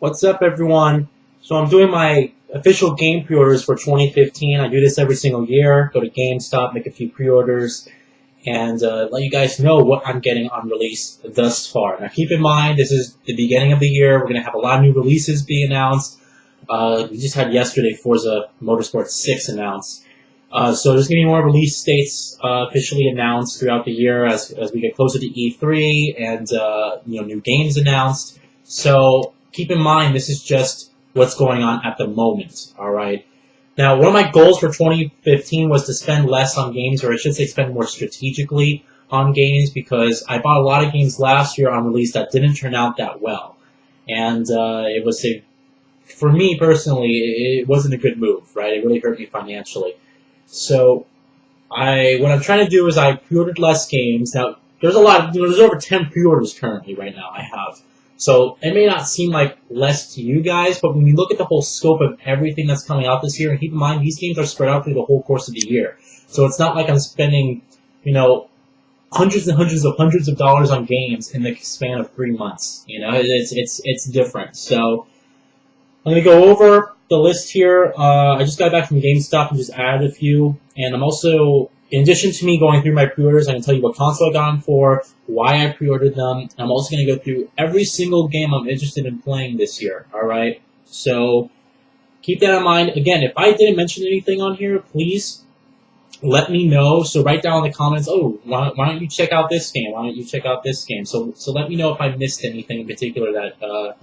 What's up, everyone? So I'm doing my official game pre-orders for 2015. I do this every single year. Go to GameStop, make a few pre-orders, and let you guys know what I'm getting on release thus far. Now, keep in mind, this is the beginning of the year. We're going to have a lot of new releases being announced. We just had yesterday Forza Motorsport 6 announced. So there's going to be more release dates officially announced throughout the year as we get closer to E3 and new games announced. So keep in mind, this is just what's going on at the moment, all right? Now, one of my goals for 2015 was to spend less on games, or I should say spend more strategically on games, because I bought a lot of games last year on release that didn't turn out that well. And it was for me personally, it wasn't a good move, right? It really hurt me financially. So what I'm trying to do is I pre-ordered less games. Now, there's a lot of, there's over 10 pre-orders currently right now I have. So it may not seem like less to you guys, but when you look at the whole scope of everything that's coming out this year, and keep in mind, these games are spread out through the whole course of the year. So it's not like I'm spending, hundreds and hundreds of dollars on games in the span of 3 months. It's different. So I'm going to go over the list here. I just got back from GameStop and just added a few. And I'm also, in addition to me going through my pre-orders, I can tell you what console I got them for, why I pre-ordered them. I'm also going to go through every single game I'm interested in playing this year, alright? So keep that in mind. Again, if I didn't mention anything on here, please let me know. So write down in the comments, oh, why don't you check out this game? Why don't you check out this game? So let me know if I missed anything in particular that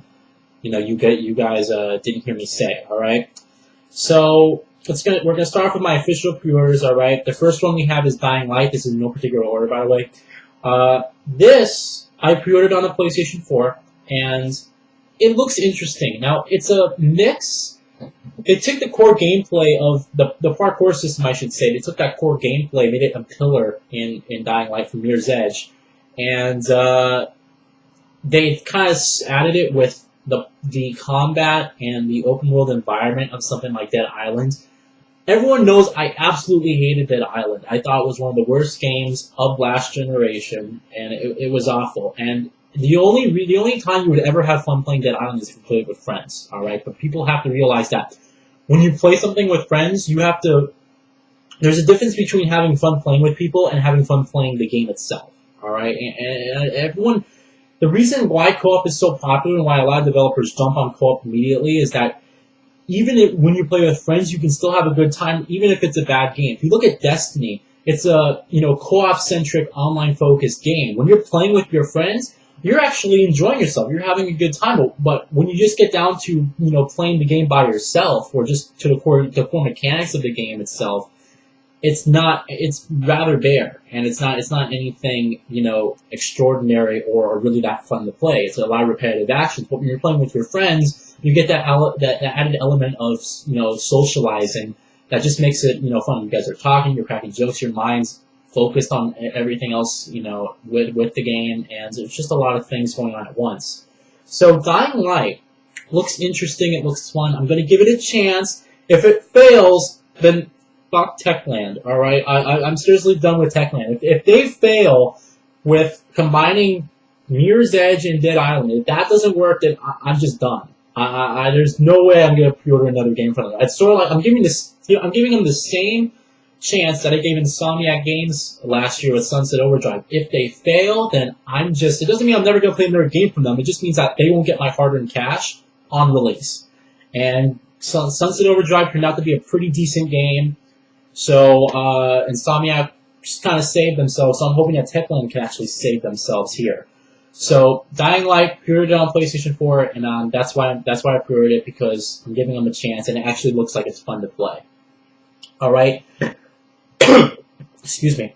you guys didn't hear me say, alright? So we're gonna start off with my official pre-orders, alright? The first one we have is Dying Light. This is in no particular order, by the way. This I pre-ordered on the PlayStation 4, and it looks interesting. Now, it's a mix. They took the core gameplay of the parkour system, I should say. They took that core gameplay, made it a pillar in Dying Light from Mirror's Edge, and they kind of added it with the combat and the open world environment of something like Dead Island. Everyone knows I absolutely hated Dead Island. I thought it was one of the worst games of last generation, and it was awful. And the only time you would ever have fun playing Dead Island is if you play it with friends, alright? But people have to realize that when you play something with friends, there's a difference between having fun playing with people and having fun playing the game itself, alright? And everyone, the reason why co-op is so popular and why a lot of developers jump on co-op immediately is that even when you play with friends, you can still have a good time, even if it's a bad game. If you look at Destiny, it's a co-op-centric, online-focused game. When you're playing with your friends, you're actually enjoying yourself. You're having a good time. But when you just get down to playing the game by yourself, or just to the core mechanics of the game itself, it's rather bare, and it's not anything extraordinary or really that fun to play. It's a lot of repetitive actions. But when you're playing with your friends, you get that added element of socializing that just makes it fun. You guys are talking, you're cracking jokes, your mind's focused on everything else with the game, and there's just a lot of things going on at once. So Dying Light looks interesting. It looks fun. I'm going to give it a chance. If it fails, then fuck Techland, alright? I'm seriously done with Techland. If they fail with combining Mirror's Edge and Dead Island, if that doesn't work, then I'm just done. There's no way I'm going to pre-order another game from them. It's sort of like I'm giving them the same chance that I gave Insomniac Games last year with Sunset Overdrive. If they fail, then it doesn't mean I'm never going to play another game from them. It just means that they won't get my hard-earned cash on release. And Sunset Overdrive turned out to be a pretty decent game. So, Insomniac just kind of saved themselves, so I'm hoping that Techland can actually save themselves here. So, Dying Light, pre-ordered on PlayStation 4, and that's why I pre-ordered it, because I'm giving them a chance, and it actually looks like it's fun to play. Alright? Excuse me.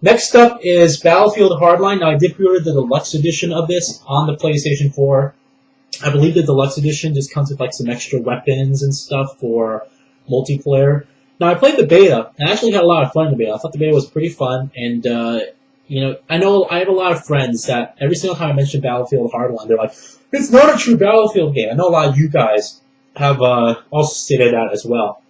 Next up is Battlefield Hardline. Now, I did pre-order the deluxe edition of this on the PlayStation 4. I believe the deluxe edition just comes with like some extra weapons and stuff for multiplayer. Now, I played the beta, and I actually had a lot of fun in the beta. I thought the beta was pretty fun, and, I know I have a lot of friends that every single time I mention Battlefield Hardline, they're like, it's not a true Battlefield game. I know a lot of you guys have also stated that as well.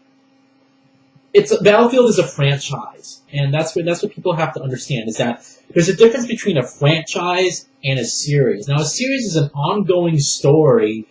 Battlefield is a franchise, and that's what people have to understand, is that there's a difference between a franchise and a series. Now, a series is an ongoing story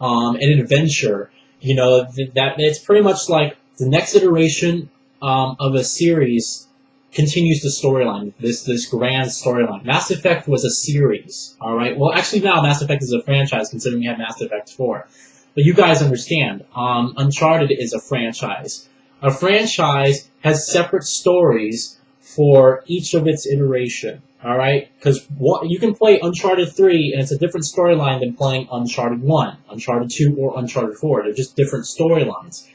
an adventure. You know, that it's pretty much like the next iteration of a series continues the storyline, this grand storyline. Mass Effect was a series, all right? Well, actually now Mass Effect is a franchise, considering we have Mass Effect 4. But you guys understand, Uncharted is a franchise. A franchise has separate stories for each of its iteration, all right? Because you can play Uncharted 3, and it's a different storyline than playing Uncharted 1, Uncharted 2, or Uncharted 4. They're just different storylines.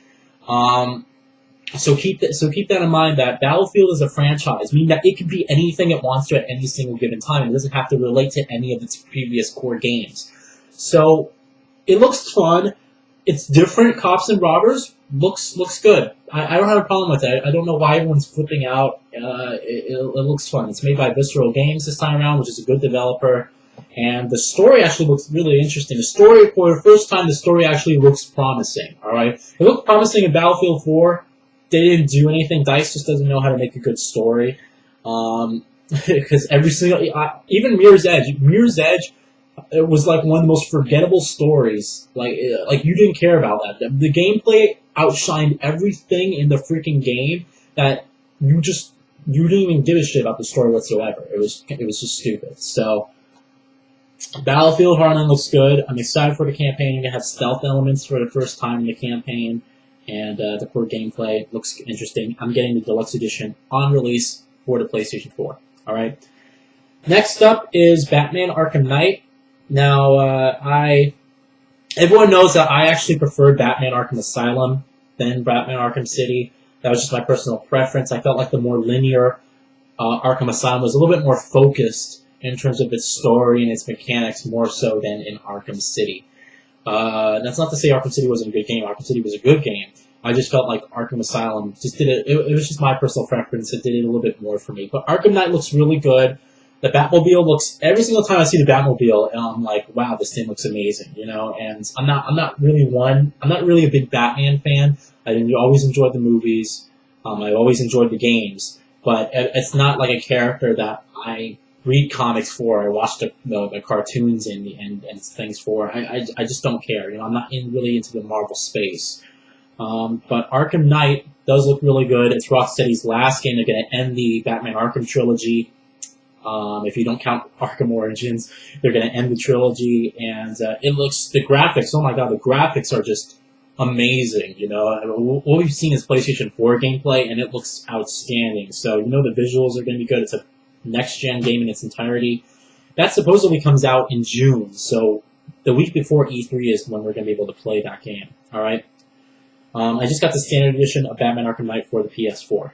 So keep that in mind, that Battlefield is a franchise, meaning that it can be anything it wants to at any single given time. It doesn't have to relate to any of its previous core games. So it looks fun. It's different. Cops and Robbers looks good. I don't have a problem with it. I don't know why everyone's flipping out. It looks fun. It's made by Visceral Games this time around, which is a good developer. And the story actually looks really interesting. The story, for the first time, the story actually looks promising. All right, it looked promising in Battlefield 4. They didn't do anything. DICE just doesn't know how to make a good story. Because every single, even Mirror's Edge, it was like one of the most forgettable stories. Like you didn't care about that. The gameplay outshined everything in the freaking game that you didn't even give a shit about the story whatsoever. It was just stupid. So Battlefield Hardline looks good. I'm excited for the campaign. You're gonna have stealth elements for the first time in the campaign. And the core gameplay looks interesting. I'm getting the deluxe edition on release for the PlayStation 4. All right. Next up is Batman Arkham Knight. Now, everyone knows that I actually preferred Batman Arkham Asylum than Batman Arkham City. That was just my personal preference. I felt like the more linear Arkham Asylum was a little bit more focused in terms of its story and its mechanics, more so than in Arkham City. That's not to say Arkham City wasn't a good game. Arkham City was a good game. I just felt like Arkham Asylum just did it. It was just my personal preference. It did it a little bit more for me. But Arkham Knight looks really good. The Batmobile looks, every single time I see the Batmobile, I'm like, wow, this thing looks amazing, you know. And I'm not really a big Batman fan. I always enjoyed the movies. I've always enjoyed the games, but it's not like a character that I read comics for. I watch the cartoons and things for. I just don't care. You know, I'm not really into the Marvel space. But Arkham Knight does look really good. It's Rocksteady's last game. They're going to end the Batman Arkham trilogy. If you don't count Arkham Origins, they're going to end the trilogy. And it looks, the graphics, oh my god, the graphics are just amazing. You know, what we've seen is PlayStation 4 gameplay, and it looks outstanding. So, you know, the visuals are going to be good. It's a next-gen game in its entirety. That supposedly comes out in June. So the week before E3 is when we're going to be able to play that game. All right. I just got the standard edition of Batman Arkham Knight for the PS4.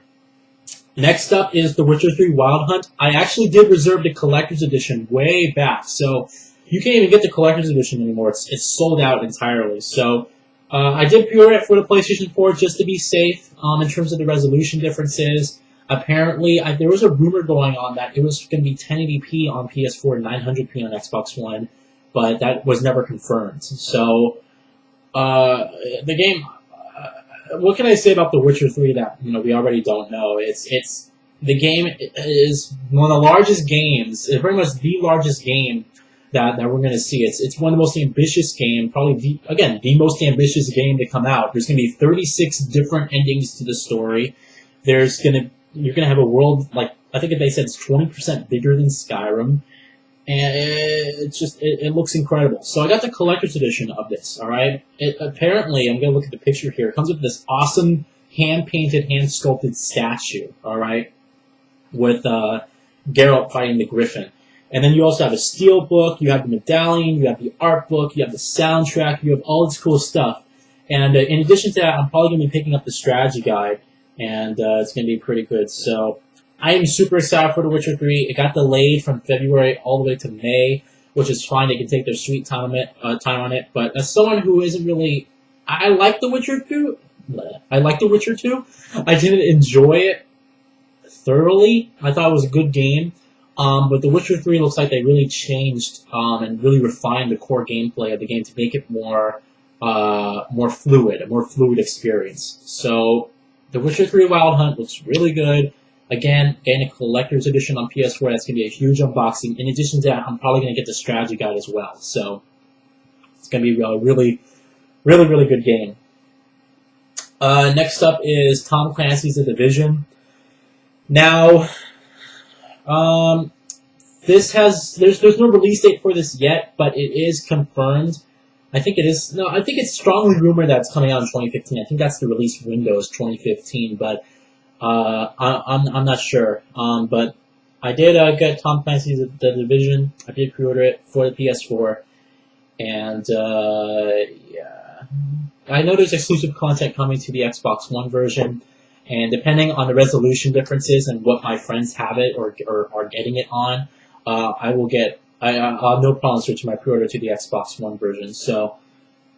Next up is The Witcher 3 Wild Hunt. I actually did reserve the collector's edition way back, so you can't even get the collector's edition anymore. It's sold out entirely. So I did pre-order it for the PlayStation 4 just to be safe in terms of the resolution differences. Apparently, there was a rumor going on that it was going to be 1080p on PS4 and 900p on Xbox One, but that was never confirmed. So the game... what can I say about The Witcher 3 that we already don't know? It's the game is one of the largest games. It's pretty much the largest game that we're going to see. It's one of the most ambitious games, probably the most ambitious game to come out. There's going to be 36 different endings to the story. You're going to have a world, like I think they said it's 20% bigger than Skyrim. And it looks incredible. So I got the collector's edition of this, alright? Apparently, I'm going to look at the picture here. It comes with this awesome hand-painted, hand-sculpted statue, alright? With Geralt fighting the Griffin. And then you also have a steel book, you have the medallion, you have the art book, you have the soundtrack, you have all this cool stuff. And in addition to that, I'm probably going to be picking up the strategy guide, and it's going to be pretty good. So I am super excited for The Witcher 3. It got delayed from February all the way to May, which is fine. They can take their sweet time on it. But as someone who isn't really... I like The Witcher 2. I like The Witcher 2. I didn't enjoy it thoroughly. I thought it was a good game. But The Witcher 3 looks like they really changed and really refined the core gameplay of the game to make it more fluid, a more fluid experience. So The Witcher 3 Wild Hunt looks really good. Again, getting a collector's edition on PS4, that's going to be a huge unboxing. In addition to that, I'm probably going to get the strategy guide as well. So, it's going to be a really, really, really good game. Next up is Tom Clancy's The Division. Now, there's no release date for this yet, but it is confirmed. I think it is. No, I think it's strongly rumored that it's coming out in 2015. I think that's the release window is 2015, but I'm not sure. But I did get Tom Clancy's The Division. I did pre-order it for the PS4, and yeah, I know there's exclusive content coming to the Xbox One version, and depending on the resolution differences and what my friends have it or are getting it on, I'll have no problem switching my pre-order to the Xbox One version. So,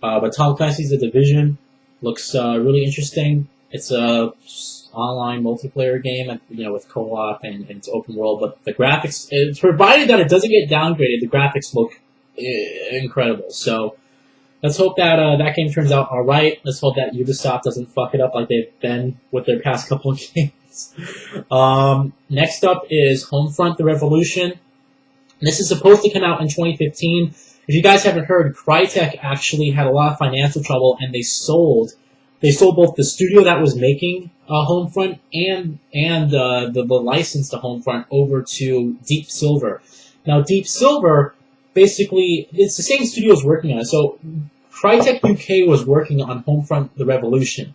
but Tom Clancy's The Division looks really interesting. It's a online multiplayer game, with co-op and it's open world. But the graphics, it's provided that it doesn't get downgraded, the graphics look incredible. So, let's hope that that game turns out all right. Let's hope that Ubisoft doesn't fuck it up like they've been with their past couple of games. Next up is Homefront: The Revolution. This is supposed to come out in 2015. If you guys haven't heard, Crytek actually had a lot of financial trouble, and they sold both the studio that was making Homefront and the license to Homefront over to Deep Silver. Now, Deep Silver, basically, it's the same studios working on it. So, Crytek UK was working on Homefront: The Revolution.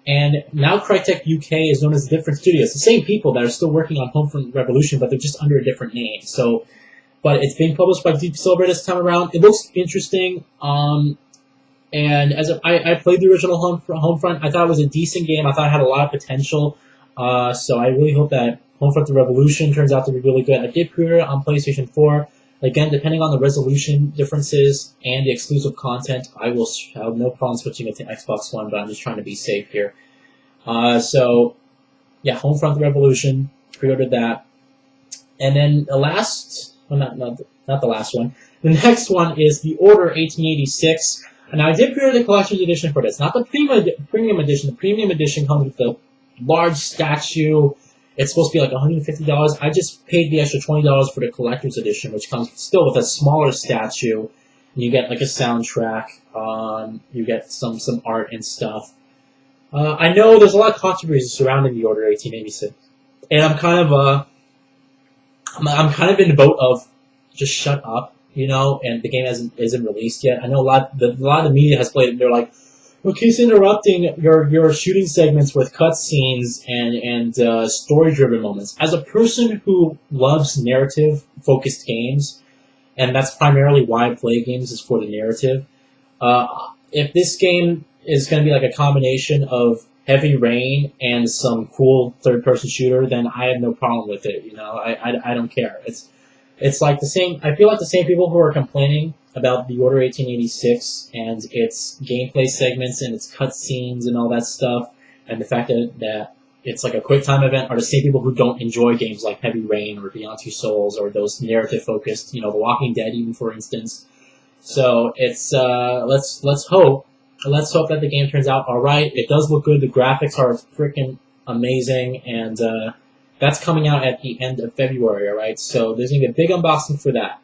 And now Crytek UK is known as a different studio. It's the same people that are still working on Homefront: Revolution, but they're just under a different name. So, but it's being published by Deep Silver this time around. It looks interesting. And as I played the original Homefront, I thought it was a decent game. I thought it had a lot of potential. So I really hope that Homefront: The Revolution turns out to be really good. I did pre-order it on PlayStation 4. Again, depending on the resolution differences and the exclusive content, I will have no problem switching it to Xbox One, but I'm just trying to be safe here. So, yeah, Homefront: The Revolution, pre-ordered that. And then the last... Well, not the last one. The next one is The Order 1886. And now I did pre-order the collector's edition for this, not the premium edition. The premium edition comes with the large statue. It's supposed to be like $150. I just paid the extra $20 for the collector's edition, which comes still with a smaller statue. And you get like a soundtrack. You get some art and stuff. I know there's a lot of controversy surrounding The Order 1886, and I'm kind of in the boat of just shut up, and the game isn't released yet. I know a lot of the media has played it. They're like, well, keeps interrupting your shooting segments with cutscenes and story-driven moments. As a person who loves narrative-focused games, and that's primarily why I play games, is for the narrative. If this game is going to be like a combination of Heavy Rain and some cool third-person shooter, then I have no problem with it. I don't care. It's like the same. I feel like the same people who are complaining about The Order 1886 and its gameplay segments and its cutscenes and all that stuff, and the fact that it's like a quick time event, are the same people who don't enjoy games like Heavy Rain or Beyond Two Souls or those narrative-focused, The Walking Dead, even for instance. So it's let's hope that the game turns out all right. It does look good. The graphics are freaking amazing, and that's coming out at the end of February. All right, so there's gonna be a big unboxing for that.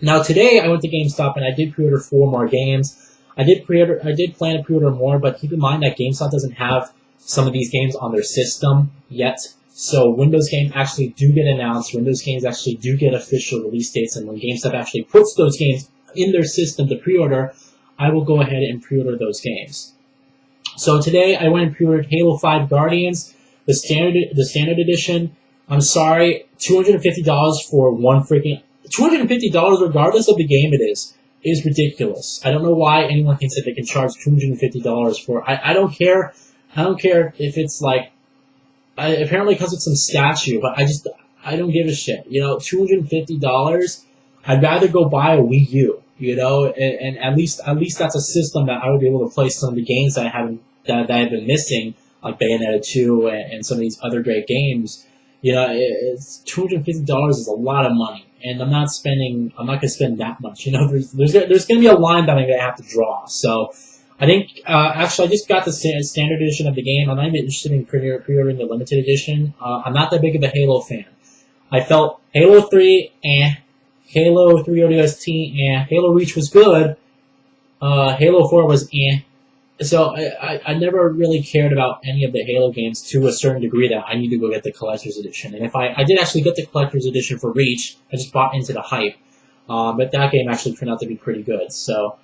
Now today I went to GameStop and I did pre-order 4 more games. I did plan to pre-order more, but keep in mind that GameStop doesn't have some of these games on their system yet. So Windows games actually do get announced. Windows games actually do get official release dates, and when GameStop actually puts those games in their system to pre-order, I will go ahead and pre-order those games. So today I went and pre-ordered Halo 5 Guardians, the standard edition. I'm sorry, $250 for one freaking... $250 regardless of the game it is ridiculous. I don't know why anyone thinks that they can charge $250 for... I don't care. I don't care if it's like... apparently because it's some statue, but I don't give a shit. $250, I'd rather go buy a Wii U. And at least that's a system that I would be able to play some of the games that I've been missing, like Bayonetta 2 and some of these other great games. It's $250 is a lot of money, and I'm not going to spend that much. There's going to be a line that I'm going to have to draw. So I think actually I just got the standard edition of the game. I'm not even interested in pre-ordering the limited edition. I'm not that big of a Halo fan. I felt Halo 3 Halo 3 ODST, Halo Reach was good, Halo 4 was eh. So I never really cared about any of the Halo games to a certain degree that I need to go get the Collector's Edition. And if I did actually get the Collector's Edition for Reach, I just bought into the hype. But that game actually turned out to be pretty good. So,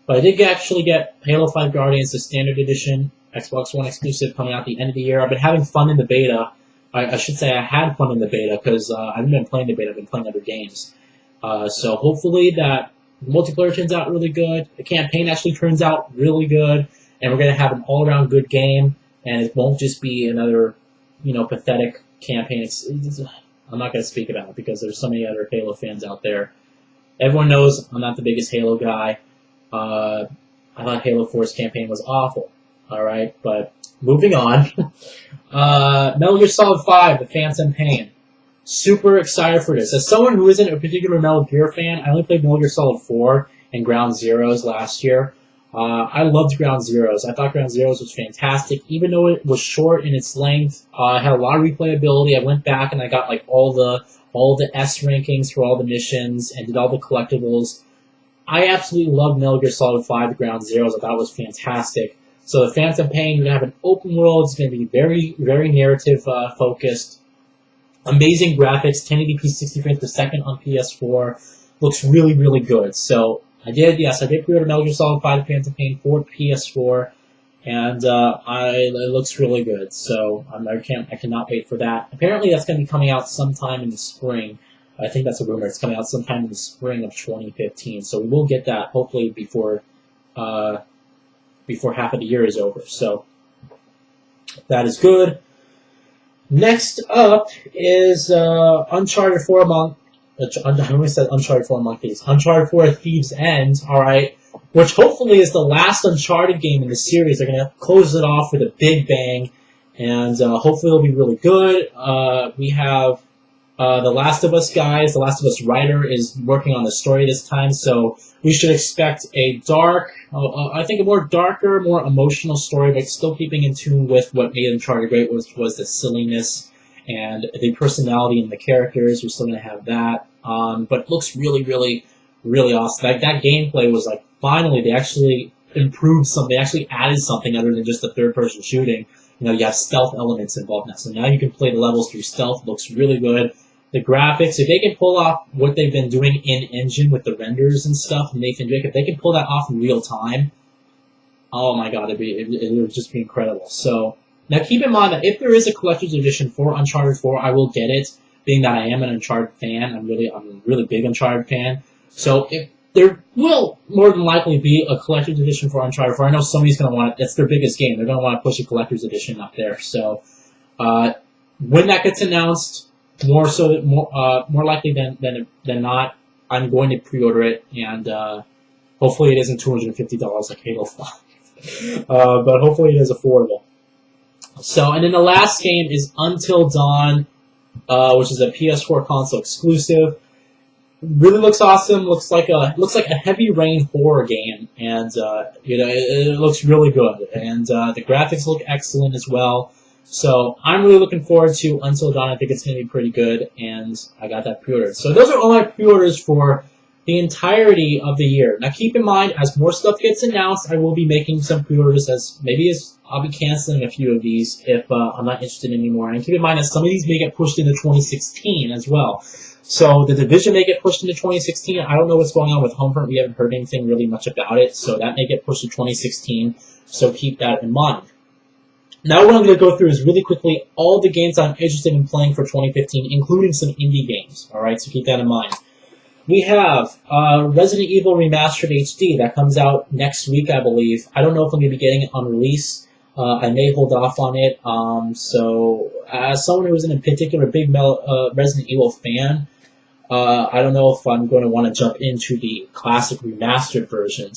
but I did actually get Halo 5 Guardians, the Standard Edition, Xbox One exclusive, coming out at the end of the year. I've been having fun in the beta. I should say I had fun in the beta because I haven't been playing the beta. I've been playing other games. So hopefully that multiplayer turns out really good. The campaign actually turns out really good. And we're going to have an all-around good game, and it won't just be another, pathetic campaign. I'm not going to speak about it because there's so many other Halo fans out there. Everyone knows I'm not the biggest Halo guy. I thought Halo 4's campaign was awful. All right, but moving on. Metal Gear Solid 5, The Phantom Pain. Super excited for this. As someone who isn't a particular Metal Gear fan, I only played Metal Gear Solid 4 and Ground Zeroes last year. I loved Ground Zeroes. I thought Ground Zeroes was fantastic. Even though it was short in its length, it had a lot of replayability. I went back and I got like all the S rankings for all the missions and did all the collectibles. I absolutely loved Metal Gear Solid 5 Ground Zeroes. I thought it was fantastic. So the Phantom Pain, you're going to have an open world. It's going to be very, very narrative focused. Amazing graphics, 1080p 60 frames per second on PS4. Looks really, really good. So I did pre-order Metal Gear Solid 5 Phantom Pain for PS4, and it looks really good. So I cannot wait for that. Apparently, that's going to be coming out sometime in the spring. I think that's a rumor. It's coming out sometime in the spring of 2015. So we will get that hopefully before half of the year is over. So that is good. Next up is Uncharted 4 Among. I almost said Uncharted 4 Among Thieves. Uncharted 4 Thieves' End, alright, which hopefully is the last Uncharted game in the series. They're going to close it off with a big bang, and hopefully it'll be really good. We have The Last of Us guys. The Last of Us writer is working on the story this time, so we should expect a dark, I think a more darker, more emotional story, but still keeping in tune with what made Uncharted great, which was the silliness and the personality in the characters. We're still going to have that. But it looks really, really, really awesome. That gameplay was like, finally, they actually improved something. They actually added something other than just the third-person shooting. You have stealth elements involved now. So now you can play the levels through stealth. It looks really good. The graphics, if they can pull off what they've been doing in-engine with the renders and stuff, Nathan Drake, if they can pull that off in real time, oh my god, it would just be incredible. So now keep in mind that if there is a collector's edition for Uncharted 4, I will get it, being that I am an Uncharted fan. I'm a really big Uncharted fan. So if there will more than likely be a collector's edition for Uncharted 4. I know somebody's going to want it. That's their biggest game. They're going to want to push a collector's edition up there. So when that gets announced, more likely than not, I'm going to pre-order it, and hopefully it isn't $250 like Halo 5. But hopefully it is affordable. So, and then the last game is Until Dawn, which is a PS4 console exclusive. Really looks awesome. Looks like a Heavy Rain horror game, and it looks really good. And the graphics look excellent as well. So I'm really looking forward to Until Dawn. I think it's going to be pretty good, and I got that pre-ordered. So those are all my pre-orders for the entirety of the year. Now keep in mind, as more stuff gets announced, I will be making some pre-orders. I'll be canceling a few of these if I'm not interested anymore. And keep in mind that some of these may get pushed into 2016 as well. So the Division may get pushed into 2016. I don't know what's going on with Homefront. We haven't heard anything really much about it, so that may get pushed to 2016. So keep that in mind. Now what I'm going to go through is really quickly all the games I'm interested in playing for 2015, including some indie games. All right, so keep that in mind. We have Resident Evil Remastered HD. That comes out next week, I believe. I don't know if I'm going to be getting it on release. I may hold off on it. So as someone who isn't a particular big Resident Evil fan, I don't know if I'm going to want to jump into the classic remastered version.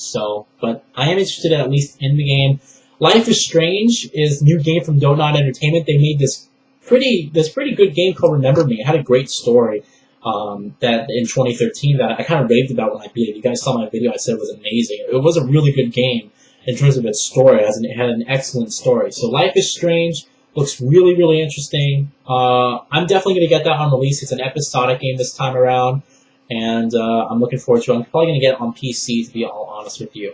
But I am interested at least in the game. Life is Strange is a new game from Donut Entertainment. They made this pretty good game called Remember Me. It had a great story that in 2013 that I kind of raved about when I beat it. You guys saw my video. I said it was amazing. It was a really good game in terms of its story. It had an excellent story. So Life is Strange looks really, really interesting. I'm definitely going to get that on release. It's an episodic game this time around, and I'm looking forward to it. I'm probably going to get it on PC, to be all honest with you.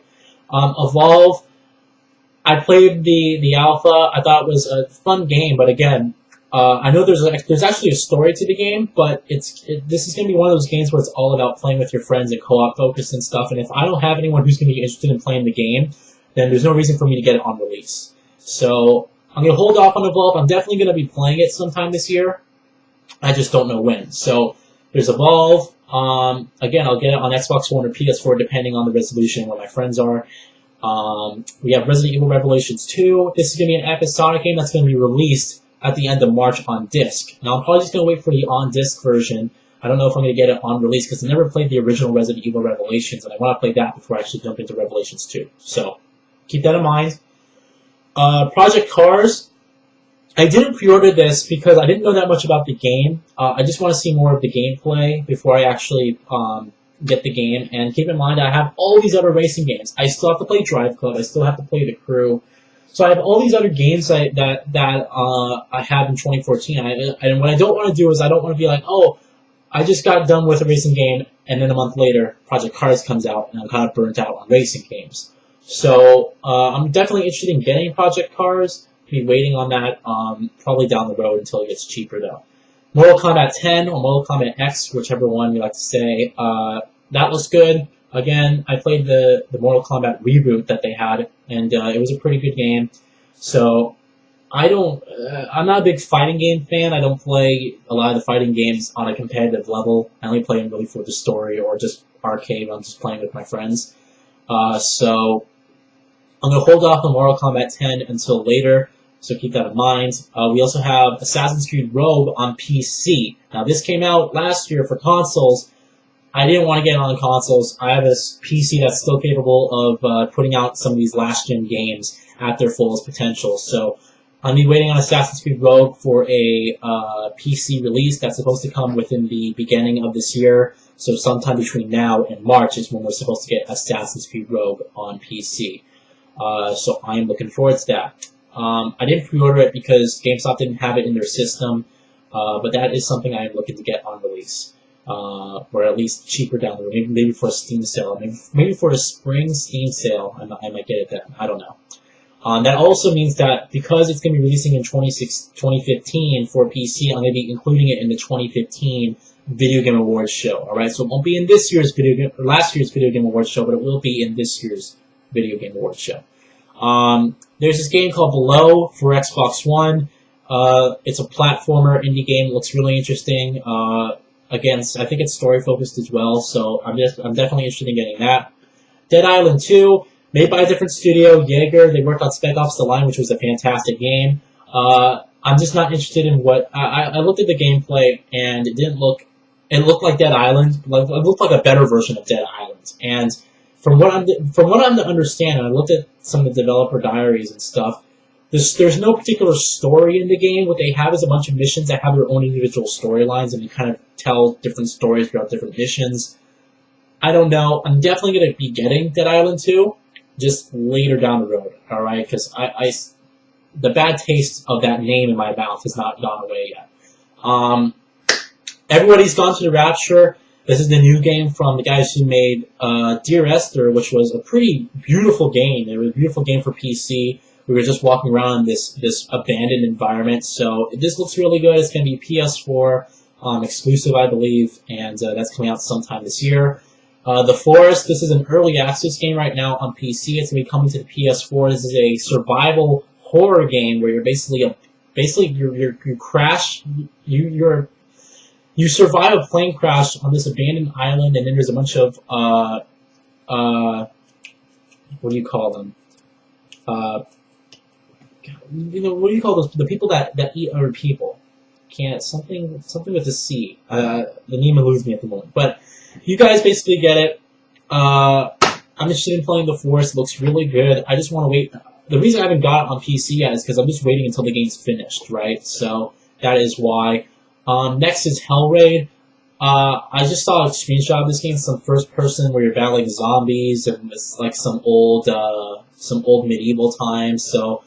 Evolve, I played the alpha. I thought it was a fun game, but again, I know there's actually a story to the game, but this is going to be one of those games where it's all about playing with your friends and co-op focus and stuff. And if I don't have anyone who's going to be interested in playing the game, then there's no reason for me to get it on release. So I'm going to hold off on Evolve. I'm definitely going to be playing it sometime this year. I just don't know when. So there's Evolve. Again, I'll get it on Xbox One or PS4 depending on the resolution and where my friends are. We have Resident Evil Revelations 2. This is going to be an episodic game that's going to be released at the end of March on disc. Now, I'm probably just going to wait for the on-disc version. I don't know if I'm going to get it on release because I never played the original Resident Evil Revelations, and I want to play that before I actually jump into Revelations 2. So, keep that in mind. Project Cars. I didn't pre-order this because I didn't know that much about the game. I just want to see more of the gameplay before I actually get the game. And keep in mind, I have all these other racing games. I still have to play Drive Club. I still have to play The Crew. So I have all these other games that I have in 2014. And what I don't want to do is I don't want to be like, oh, I just got done with a racing game, and then a month later, Project Cars comes out, and I'm kind of burnt out on racing games. So I'm definitely interested in getting Project Cars. Be waiting on that probably down the road until it gets cheaper, though. Mortal Kombat 10 or Mortal Kombat X, whichever one you like to say, that looks good. Again, I played the Mortal Kombat reboot that they had, and it was a pretty good game. So I'm not a big fighting game fan. I don't play a lot of the fighting games on a competitive level. I only play them really for the story or just arcade when I'm just playing with my friends. So I'm going to hold off on Mortal Kombat 10 until later, so keep that in mind. We also have Assassin's Creed Rogue on PC. Now, this came out last year for consoles. I didn't want to get it on consoles. I have a PC that's still capable of putting out some of these last-gen games at their fullest potential. So I'll be waiting on Assassin's Creed Rogue for a PC release that's supposed to come within the beginning of this year. So sometime between now and March is when we're supposed to get Assassin's Creed Rogue on PC. So I am looking forward to that. I didn't pre-order it because GameStop didn't have it in their system, but that is something I am looking to get on release. Or at least cheaper down the road. Maybe for a Steam sale. Maybe for a spring Steam sale, I might get it then. I don't know. That also means that because it's going to be releasing in 2015 for PC, I'm going to be including it in the 2015 Video Game Awards show. Alright, so it won't be in this year's last year's Video Game Awards show, but it will be in this year's Video Game Awards show. There's this game called Below for Xbox One. It's a platformer indie game. It looks really interesting. Again, I think it's story-focused as well, so I'm definitely interested in getting that. Dead Island 2, made by a different studio, Jaeger. They worked on Spec Ops: The Line, which was a fantastic game. I'm just not interested in what... I looked at the gameplay, and it didn't look... It looked like Dead Island. It looked like a better version of Dead Island. And from what I'm to understand, and I looked at some of the developer diaries and stuff, there's no particular story in the game. What they have is a bunch of missions that have their own individual storylines, and you kind of tell different stories throughout different missions. I don't know. I'm definitely going to be getting Dead Island 2, just later down the road, alright? Because the bad taste of that name in my mouth has not gone away yet. Everybody's Gone to the Rapture. This is the new game from the guys who made Dear Esther, which was a pretty beautiful game. It was a beautiful game for PC. We were just walking around in this abandoned environment, so this looks really good. It's going to be PS4 exclusive, I believe, and that's coming out sometime this year. The Forest, this is an early access game right now on PC. It's going to be coming to the PS4. This is a survival horror game where you're you survive a plane crash on this abandoned island, and then there's a bunch of what do you call them? What do you call those? The people that eat other people. Can't something with a C. The name eludes me at the moment. But you guys basically get it. I'm interested in playing The Forest. It looks really good. I just want to wait. The reason I haven't got it on PC yet is because I'm just waiting until the game's finished, right? So that is why. Next is Hellraid. I just saw a screenshot of this game, some first person where you're battling zombies, and it's like some old medieval times. So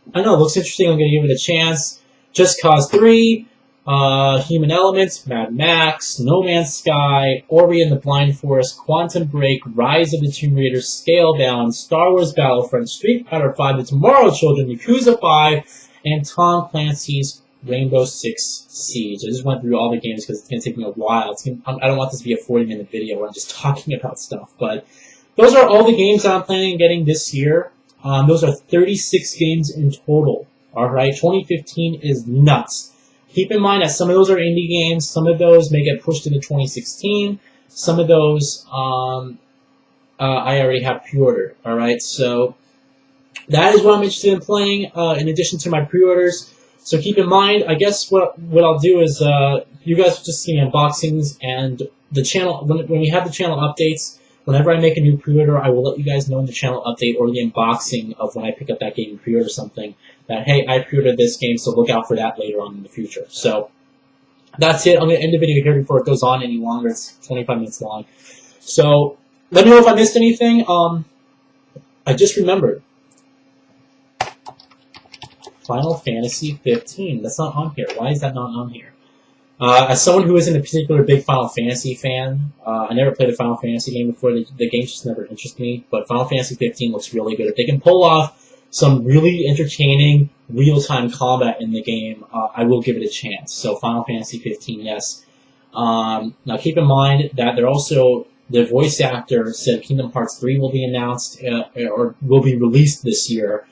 I don't know, it looks interesting. I'm going to give it a chance. Just Cause 3. Human Elements, Mad Max, No Man's Sky, Ori and the Blind Forest, Quantum Break, Rise of the Tomb Raider, Scalebound, Star Wars Battlefront, Street Fighter V, The Tomorrow Children, Yakuza 5, and Tom Clancy's Rainbow Six Siege. I just went through all the games because it's going to take me a while. I don't want this to be a 40-minute video where I'm just talking about stuff, but those are all the games I'm planning on getting this year. Those are 36 games in total. Alright, 2015 is nuts. Keep in mind that some of those are indie games, some of those may get pushed into 2016, some of those I already have pre-ordered. Alright, so that is what I'm interested in playing in addition to my pre-orders. So keep in mind, I guess what I'll do is you guys will just see unboxings, and the channel, when we have the channel updates, whenever I make a new pre-order, I will let you guys know in the channel update or the unboxing of when I pick up that game and pre-order something that, hey, I pre-ordered this game, so look out for that later on in the future. So that's it. I'm going to end the video here before it goes on any longer. It's 25 minutes long. So let me know if I missed anything. I just remembered. Final Fantasy 15. That's not on here. Why is that not on here? As someone who isn't a particular big Final Fantasy fan, I never played a Final Fantasy game before. The games just never interested me. But Final Fantasy 15 looks really good. If they can pull off some really entertaining real-time combat in the game, I will give it a chance. So Final Fantasy 15, yes. Now keep in mind that they're also, the voice actor said Kingdom Hearts 3 will be announced, or will be released this year.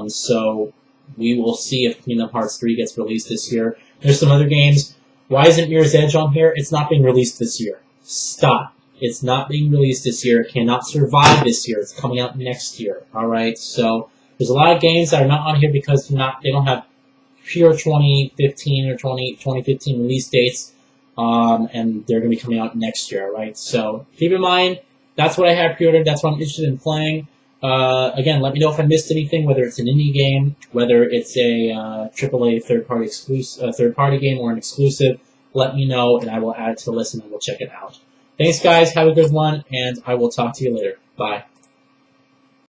So we will see if Kingdom Hearts 3 gets released this year. There's some other games. Why isn't Mirror's Edge on here? It's not being released this year. Stop. It's not being released this year. It cannot survive this year. It's coming out next year. Alright, so there's a lot of games that are not on here because they don't have pure 2015 or 2015 release dates, and they're going to be coming out next year, right? So keep in mind, that's what I have pre-ordered. That's what I'm interested in playing. Again, let me know if I missed anything, whether it's an indie game, whether it's a AAA third-party game or an exclusive. Let me know, and I will add it to the list, and I will check it out. Thanks, guys. Have a good one, and I will talk to you later. Bye.